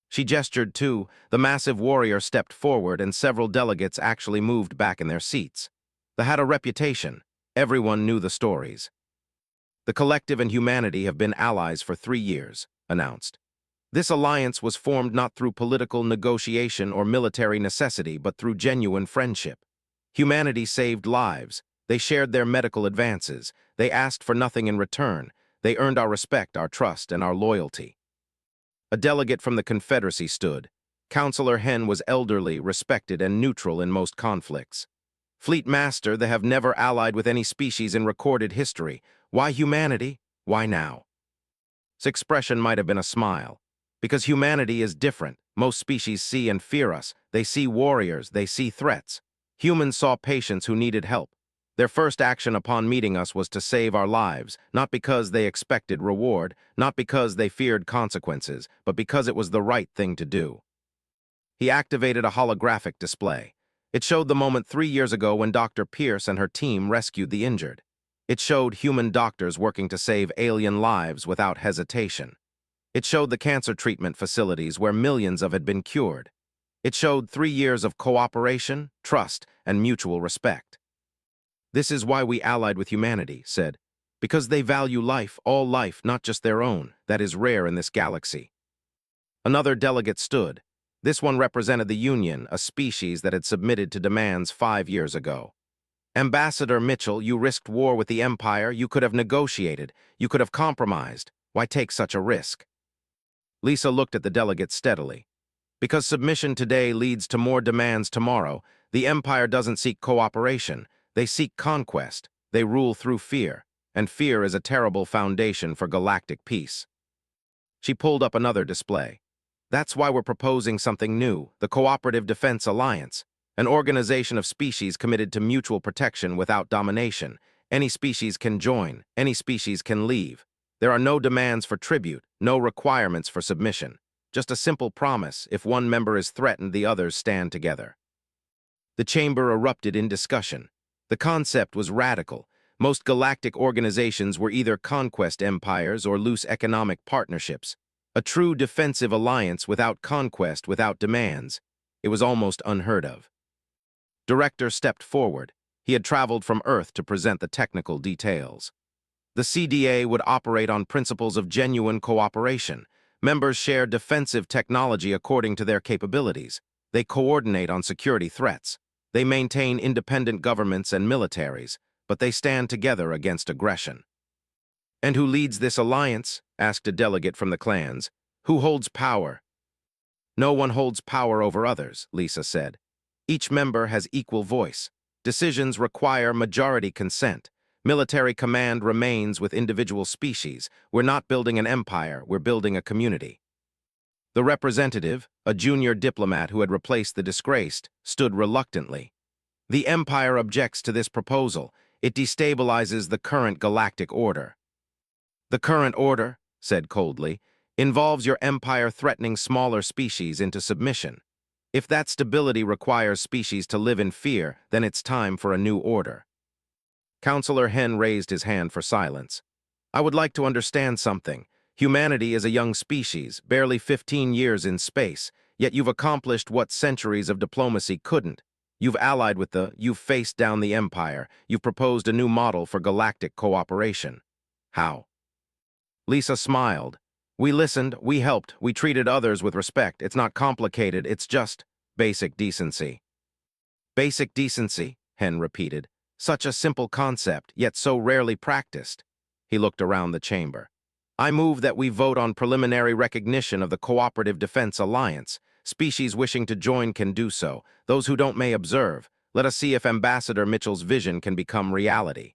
She gestured too. The massive warrior stepped forward, and several delegates actually moved back in their seats. They had a reputation. Everyone knew the stories. "The collective and humanity have been allies for 3 years," announced. This alliance was formed not through political negotiation or military necessity, but through genuine friendship. Humanity saved lives. They shared their medical advances. They asked for nothing in return. They earned our respect, our trust, and our loyalty. A delegate from the Confederacy stood. Counselor Hen was elderly, respected, and neutral in most conflicts. Fleet Master, they have never allied with any species in recorded history. Why humanity? Why now? His expression might have been a smile. Because humanity is different. Most species see and fear us. They see warriors. They see threats. Humans saw patients who needed help. Their first action upon meeting us was to save our lives, not because they expected reward, not because they feared consequences, but because it was the right thing to do. He activated a holographic display. It showed the moment 3 years ago when Dr. Pierce and her team rescued the injured. It showed human doctors working to save alien lives without hesitation. It showed the cancer treatment facilities where millions had been cured. It showed 3 years of cooperation, trust, and mutual respect. This is why we allied with humanity, said. Because they value life, all life, not just their own. That is rare in this galaxy. Another delegate stood. This one represented the Union, a species that had submitted to demands 5 years ago. Ambassador Mitchell, you risked war with the Empire. You could have negotiated. You could have compromised. Why take such a risk? Lisa looked at the delegate steadily. Because submission today leads to more demands tomorrow, the Empire doesn't seek cooperation. They seek conquest. They rule through fear, and fear is a terrible foundation for galactic peace. She pulled up another display. That's why we're proposing something new, the Cooperative Defense Alliance, an organization of species committed to mutual protection without domination. Any species can join, any species can leave. There are no demands for tribute, no requirements for submission. Just a simple promise: if one member is threatened, the others stand together. The chamber erupted in discussion. The concept was radical. Most galactic organizations were either conquest empires or loose economic partnerships. A true defensive alliance without conquest, without demands. It was almost unheard of. Director stepped forward. He had traveled from Earth to present the technical details. The CDA would operate on principles of genuine cooperation. Members share defensive technology according to their capabilities. They coordinate on security threats. They maintain independent governments and militaries, but they stand together against aggression. And who leads this alliance? Asked a delegate from the clans. Who holds power? No one holds power over others, Lisa said. Each member has equal voice. Decisions require majority consent. Military command remains with individual species. We're not building an empire, we're building a community. The representative, a junior diplomat who had replaced the disgraced, stood reluctantly. The Empire objects to this proposal. It destabilizes the current galactic order. The current order, said coldly, involves your empire threatening smaller species into submission. If that stability requires species to live in fear, then it's time for a new order. Counselor Hen raised his hand for silence. I would like to understand something. Humanity is a young species, barely 15 years in space, yet you've accomplished what centuries of diplomacy couldn't. You've allied with you've faced down the Empire, you've proposed a new model for galactic cooperation. How? Lisa smiled. We listened, we helped, we treated others with respect. It's not complicated, it's just basic decency. Basic decency, Hen repeated. Such a simple concept, yet so rarely practiced. He looked around the chamber. I move that we vote on preliminary recognition of the Cooperative Defense Alliance. Species wishing to join can do so. Those who don't may observe. Let us see if Ambassador Mitchell's vision can become reality.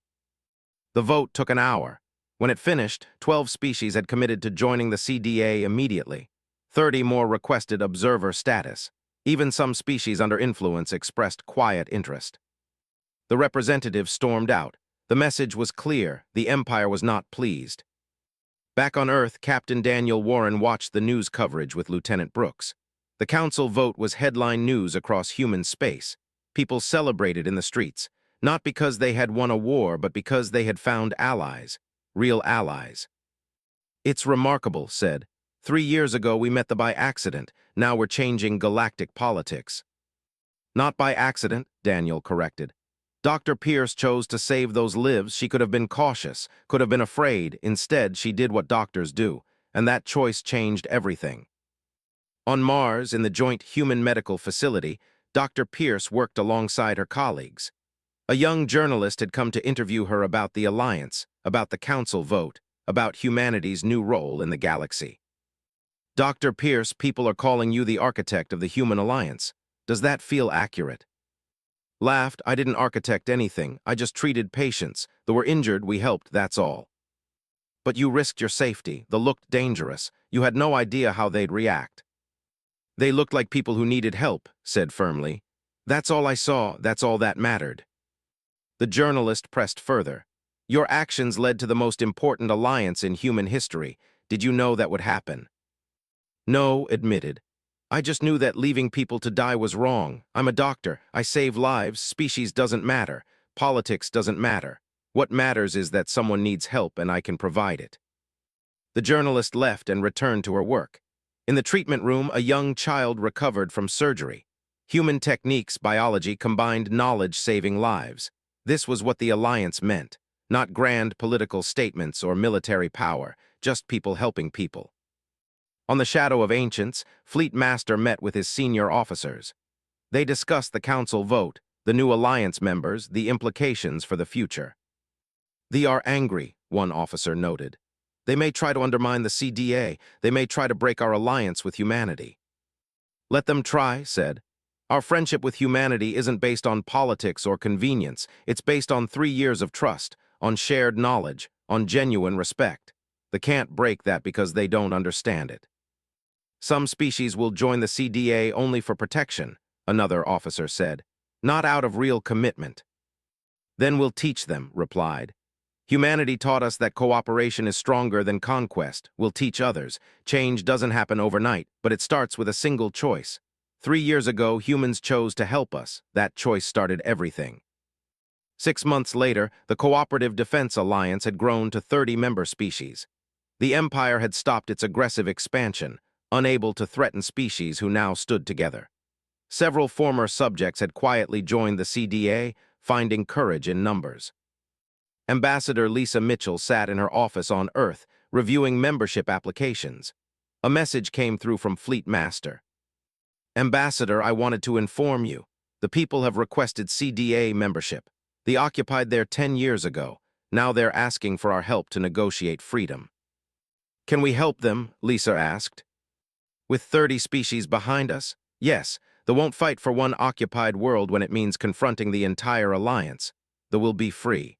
The vote took an hour. When it finished, 12 species had committed to joining the CDA immediately. 30 more requested observer status. Even some species under influence expressed quiet interest. The representative stormed out. The message was clear. The Empire was not pleased. Back on Earth, Captain Daniel Warren watched the news coverage with Lieutenant Brooks. The council vote was headline news across human space. People celebrated in the streets, not because they had won a war, but because they had found allies, real allies. It's remarkable, said. 3 years ago we met by accident. Now we're changing galactic politics. Not by accident, Daniel corrected. Dr. Pierce chose to save those lives. She could have been cautious, could have been afraid. Instead, she did what doctors do. and that choice changed everything. On Mars, in the joint human medical facility, Dr. Pierce worked alongside her colleagues. A young journalist had come to interview her about the Alliance, about the Council vote, about humanity's new role in the galaxy. Dr. Pierce, people are calling you the architect of the Human Alliance. Does that feel accurate? Laughed, I didn't architect anything, I just treated patients. They were injured, we helped, that's all. But you risked your safety, they looked dangerous, you had no idea how they'd react. They looked like people who needed help, said firmly. That's all I saw, that's all that mattered. The journalist pressed further. Your actions led to the most important alliance in human history. Did you know that would happen? No, admitted. I just knew that leaving people to die was wrong. I'm a doctor. I save lives. Species doesn't matter. Politics doesn't matter. What matters is that someone needs help and I can provide it. The journalist left and returned to her work. In the treatment room, a young child recovered from surgery. Human techniques, biology, combined knowledge saving lives. This was what the alliance meant. Not grand political statements or military power, just people helping people. On the Shadow of Ancients, Fleet Master met with his senior officers. They discussed the council vote, the new alliance members, the implications for the future. They are angry, one officer noted. They may try to undermine the CDA, they may try to break our alliance with humanity. Let them try, said. Our friendship with humanity isn't based on politics or convenience, it's based on 3 years of trust, on shared knowledge, on genuine respect. They can't break that because they don't understand it. Some species will join the CDA only for protection, another officer said, not out of real commitment. Then we'll teach them, replied. Humanity taught us that cooperation is stronger than conquest. We'll teach others. Change doesn't happen overnight, but it starts with a single choice. 3 years ago, humans chose to help us. That choice started everything. 6 months later, the Cooperative Defense Alliance had grown to 30 member species. The Empire had stopped its aggressive expansion, unable to threaten species who now stood together. Several former subjects had quietly joined the CDA, finding courage in numbers. Ambassador Lisa Mitchell sat in her office on Earth, reviewing membership applications. A message came through from Fleet Master. Ambassador, I wanted to inform you. The people have requested CDA membership. They occupied there 10 years ago. Now they're asking for our help to negotiate freedom. Can we help them? Lisa asked. With 30 species behind us? Yes, they won't fight for one occupied world when it means confronting the entire alliance. They will be free.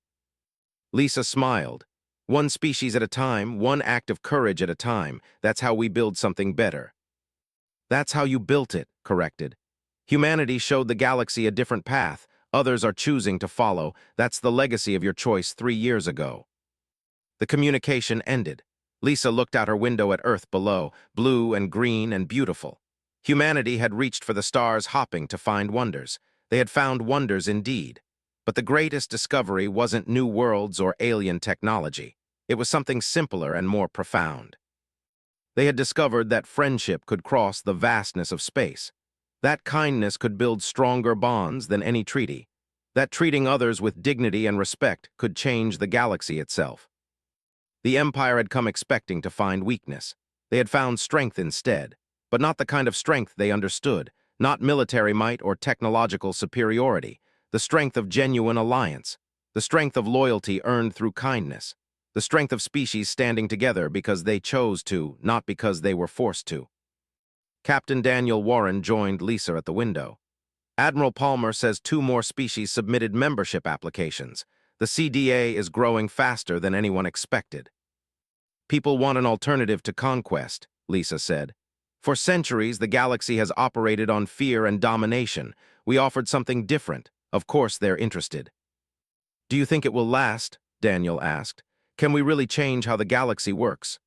Lisa smiled. One species at a time, one act of courage at a time. That's how we build something better. That's how you built it, corrected. Humanity showed the galaxy a different path. Others are choosing to follow. That's the legacy of your choice 3 years ago. The communication ended. Lisa looked out her window at Earth below, blue and green and beautiful. Humanity had reached for the stars, hopping to find wonders. They had found wonders indeed. But the greatest discovery wasn't new worlds or alien technology. It was something simpler and more profound. They had discovered that friendship could cross the vastness of space. That kindness could build stronger bonds than any treaty. That treating others with dignity and respect could change the galaxy itself. The Empire had come expecting to find weakness. They had found strength instead, but not the kind of strength they understood, not military might or technological superiority, the strength of genuine alliance, the strength of loyalty earned through kindness, the strength of species standing together because they chose to, not because they were forced to. Captain Daniel Warren joined Lisa at the window. Admiral Palmer says 2 more species submitted membership applications. The CDA is growing faster than anyone expected. People want an alternative to conquest, Lisa said. For centuries, the galaxy has operated on fear and domination. We offered something different. Of course, they're interested. Do you think it will last? Daniel asked. Can we really change how the galaxy works?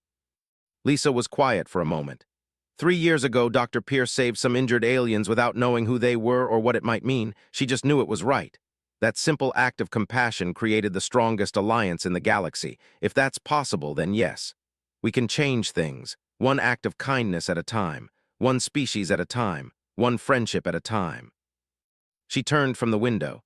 Lisa was quiet for a moment. 3 years ago, Dr. Pierce saved some injured aliens without knowing who they were or what it might mean. She just knew it was right. That simple act of compassion created the strongest alliance in the galaxy. If that's possible, then yes. We can change things, one act of kindness at a time, one species at a time, one friendship at a time. She turned from the window.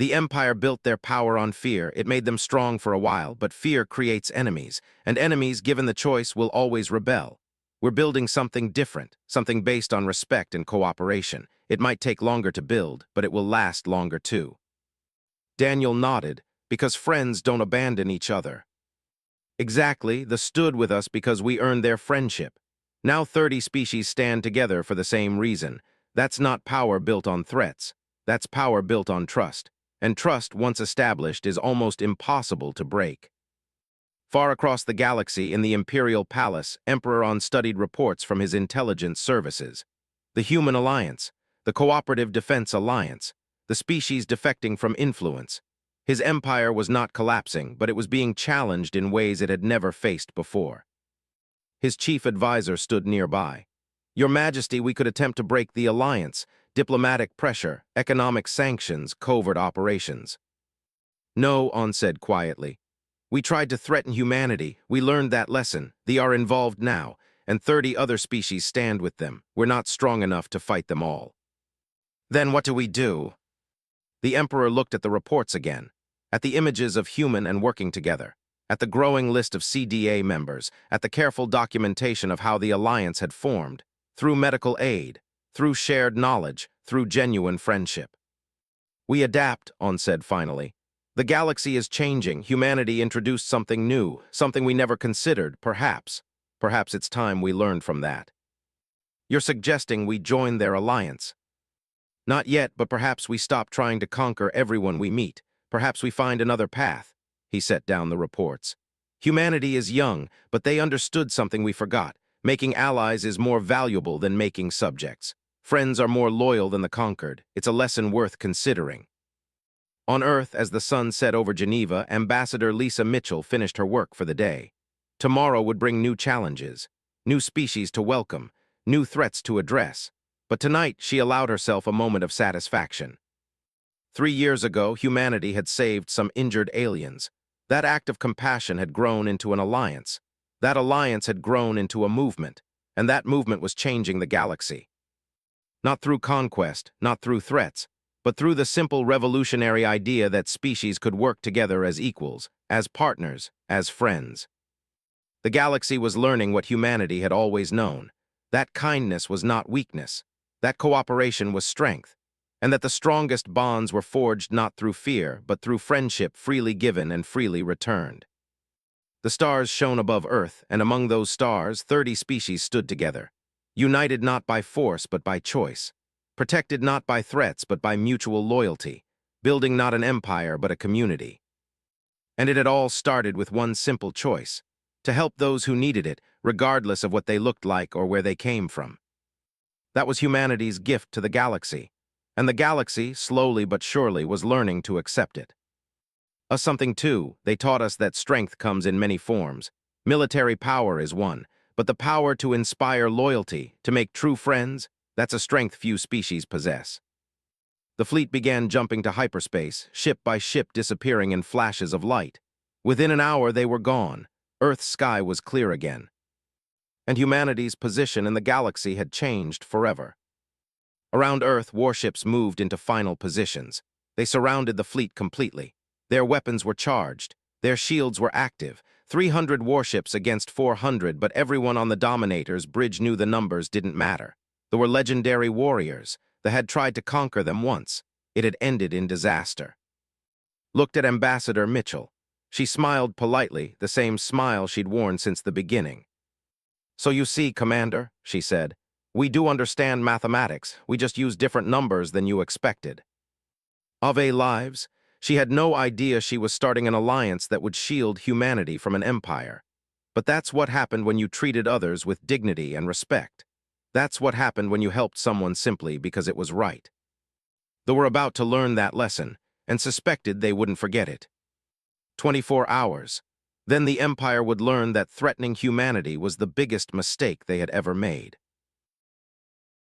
The Empire built their power on fear. It made them strong for a while, but fear creates enemies, and enemies, given the choice, will always rebel. We're building something different, something based on respect and cooperation. It might take longer to build, but it will last longer too. Daniel nodded, because friends don't abandon each other. Exactly, they stood with us because we earned their friendship. Now 30 species stand together for the same reason. That's not power built on threats. That's power built on trust. And trust, once established, is almost impossible to break. Far across the galaxy, in the Imperial Palace, Emperor On studied reports from his intelligence services. The Human Alliance, the Cooperative Defense Alliance, the species defecting from influence. His empire was not collapsing, but it was being challenged in ways it had never faced before. His chief advisor stood nearby. Your Majesty, we could attempt to break the alliance. Diplomatic pressure, economic sanctions, covert operations. No, On said quietly. We tried to threaten humanity. We learned that lesson. They are involved now, and 30 other species stand with them. We're not strong enough to fight them all. Then what do we do? The Emperor looked at the reports again, at the images of human and working together, at the growing list of CDA members, at the careful documentation of how the alliance had formed, through medical aid, through shared knowledge, through genuine friendship. We adapt, On said finally. The galaxy is changing. Humanity introduced something new, something we never considered, perhaps. Perhaps it's time we learned from that. You're suggesting we join their alliance. Not yet, but perhaps we stop trying to conquer everyone we meet. Perhaps we find another path. He set down the reports. Humanity is young, but they understood something we forgot. Making allies is more valuable than making subjects. Friends are more loyal than the conquered. It's a lesson worth considering. On Earth, as the sun set over Geneva, Ambassador Lisa Mitchell finished her work for the day. Tomorrow would bring new challenges, new species to welcome, new threats to address. But tonight, she allowed herself a moment of satisfaction. 3 years ago, humanity had saved some injured aliens. That act of compassion had grown into an alliance. That alliance had grown into a movement, and that movement was changing the galaxy. Not through conquest, not through threats, but through the simple revolutionary idea that species could work together as equals, as partners, as friends. The galaxy was learning what humanity had always known. That kindness was not weakness, that cooperation was strength, and that the strongest bonds were forged not through fear, but through friendship freely given and freely returned. The stars shone above Earth, and among those stars, 30 species stood together, united not by force but by choice, protected not by threats but by mutual loyalty, building not an empire but a community. And it had all started with one simple choice: to help those who needed it, regardless of what they looked like or where they came from. That was humanity's gift to the galaxy, and the galaxy, slowly but surely, was learning to accept it. Us something too, they taught us that strength comes in many forms. Military power is one, but the power to inspire loyalty, to make true friends, that's a strength few species possess. The fleet began jumping to hyperspace, ship by ship disappearing in flashes of light. Within an hour they were gone. Earth's sky was clear again. And humanity's position in the galaxy had changed forever. Around Earth, warships moved into final positions. They surrounded the fleet completely. Their weapons were charged. Their shields were active. 300 warships against 400, but everyone on the Dominator's bridge knew the numbers didn't matter. There were legendary warriors. They had tried to conquer them once. It had ended in disaster. Looked at Ambassador Mitchell. She smiled politely, the same smile she'd worn since the beginning. So you see, Commander, she said, we do understand mathematics. We just use different numbers than you expected. Ave lives? She had no idea she was starting an alliance that would shield humanity from an empire. But that's what happened when you treated others with dignity and respect. That's what happened when you helped someone simply because it was right. They were about to learn that lesson, and suspected they wouldn't forget it. 24 hours. Then the Empire would learn that threatening humanity was the biggest mistake they had ever made.